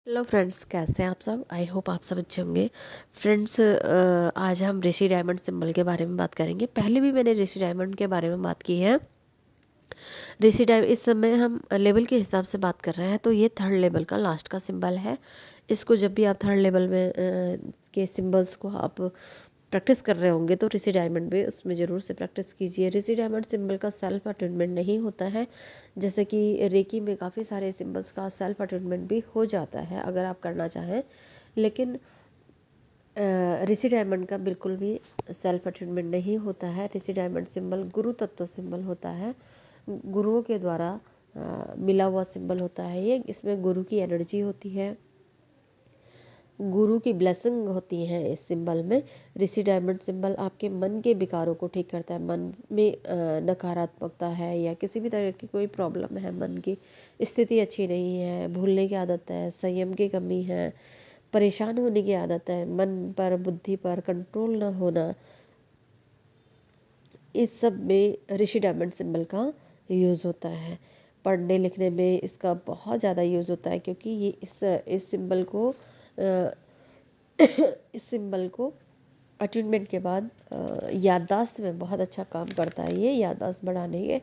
Hello friends, कैसे हैं आप सब। आई होप आप सब अच्छे होंगे। फ्रेंड्स, आज हम ऋषि डायमंड सिंबल के बारे में बात करेंगे। पहले भी मैंने ऋषि डायमंड के बारे में बात की है। ऋषि डायमंड इस समय हम लेवल के हिसाब से बात कर रहे हैं, तो ये थर्ड लेवल का लास्ट का सिंबल है। इसको जब भी आप थर्ड लेवल में के सिंबल्स को आप प्रैक्टिस कर रहे होंगे तो ऋषि डायमंड भी उसमें ज़रूर से प्रैक्टिस कीजिए। ऋषि डायमंड सिंबल का सेल्फ अटेनमेंट नहीं होता है, जैसे कि रेकी में काफ़ी सारे सिंबल्स का सेल्फ अटेनमेंट भी हो जाता है अगर आप करना चाहें। लेकिन ऋषि डायमंड का बिल्कुल भी सेल्फ अटेनमेंट नहीं होता है। ऋषि डायमंड सिंबल गुरु तत्व सिंबल होता है, गुरुओं के द्वारा मिला हुआ सिंबल होता है। ये इसमें गुरु की एनर्जी होती है, गुरु की ब्लेसिंग होती है इस सिंबल में। ऋषि डायमंड सिंबल आपके मन के विकारों को ठीक करता है। मन में नकारात्मकता है या किसी भी तरह की कोई प्रॉब्लम है, मन की स्थिति अच्छी नहीं है, भूलने की आदत है, संयम की कमी है, परेशान होने की आदत है, मन पर बुद्धि पर कंट्रोल न होना, इस सब में ऋषि डायमंड सिंबल का यूज़ होता है। पढ़ने लिखने में इसका बहुत ज़्यादा यूज़ होता है, क्योंकि ये इस सिंबल को इस सिंबल को अटेनमेंट के बाद याददाश्त में बहुत अच्छा काम करता है। ये याददाश्त बढ़ाने के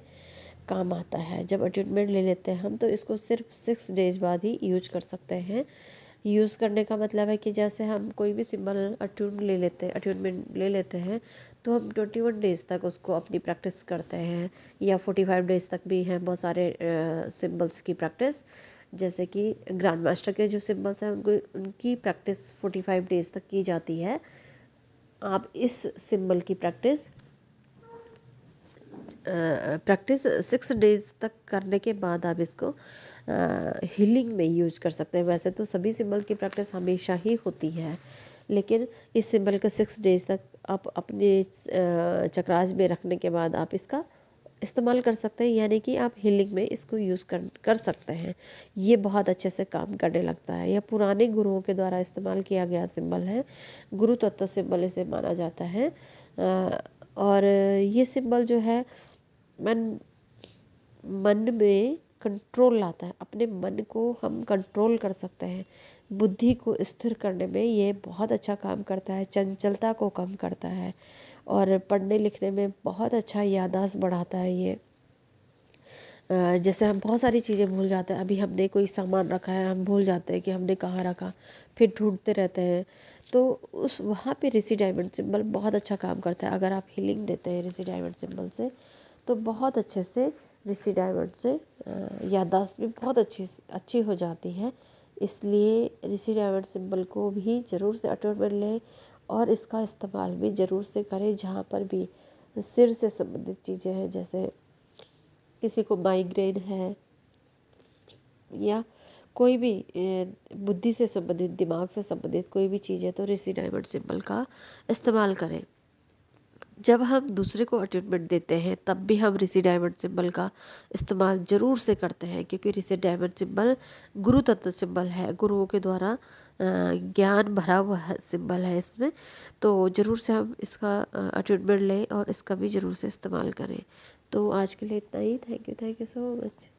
काम आता है। जब अटेनमेंट ले लेते हैं हम, तो इसको सिर्फ 6 डेज बाद ही यूज कर सकते हैं। यूज़ करने का मतलब है कि जैसे हम कोई भी सिंबल अट्यूनमेंट ले लेते हैं, तो हम 21 डेज तक उसको अपनी प्रैक्टिस करते हैं, या 45 डेज तक भी हैं बहुत सारे सिंबल्स की प्रैक्टिस। जैसे कि ग्रैंड मास्टर के जो सिंबल्स हैं उनकी प्रैक्टिस 45 डेज तक की जाती है। आप इस सिंबल की प्रैक्टिस 6 डेज तक करने के बाद आप इसको हीलिंग में यूज कर सकते हैं। वैसे तो सभी सिंबल की प्रैक्टिस हमेशा ही होती है, लेकिन इस सिंबल को 6 डेज तक आप अपने चक्रास में रखने के बाद आप इसका इस्तेमाल कर सकते हैं, यानी कि आप हीलिंग में इसको यूज़ कर सकते हैं। ये बहुत अच्छे से काम करने लगता है। यह पुराने गुरुओं के द्वारा इस्तेमाल किया गया सिंबल है। गुरु तत्व सिंबल इसे माना जाता है। और ये सिंबल जो है मन मन में कंट्रोल लाता है। अपने मन को हम कंट्रोल कर सकते हैं। बुद्धि को स्थिर करने में ये बहुत अच्छा काम करता है। चंचलता को कम करता है और पढ़ने लिखने में बहुत अच्छा याददाश्त बढ़ाता है ये। जैसे हम बहुत सारी चीज़ें भूल जाते हैं। अभी हमने कोई सामान रखा है, हम भूल जाते हैं कि हमने कहाँ रखा, फिर ढूंढते रहते हैं। तो उस वहाँ पे ऋषि डायमंड सिंबल बहुत अच्छा काम करता है। अगर आप हीलिंग देते हैं ऋषि डायमंड सिंबल से, तो बहुत अच्छे से ऋषि डायमंड से याददाश्त भी बहुत अच्छी हो जाती है। इसलिए ऋषि डायमंड सिंबल को भी ज़रूर से अटोमेट लें और इसका इस्तेमाल भी ज़रूर से करें। जहाँ पर भी सिर से संबंधित चीज़ें हैं, जैसे किसी को माइग्रेन है या कोई भी बुद्धि से संबंधित, दिमाग से संबंधित कोई भी चीज़ है, तो ऋषि डायमंड सिंबल का इस्तेमाल करें। जब हम दूसरे को अटेनमेंट देते हैं, तब भी हम ऋषि डायमंड सिंबल का इस्तेमाल ज़रूर से करते हैं, क्योंकि ऋषि डायमंड सिंबल गुरु तत्व सिंबल है। गुरुओं के द्वारा ज्ञान भरा हुआ सिंबल है इसमें। तो ज़रूर से हम इसका अटेनमेंट लें और इसका भी ज़रूर से इस्तेमाल करें। तो आज के लिए इतना ही। Thank you so much.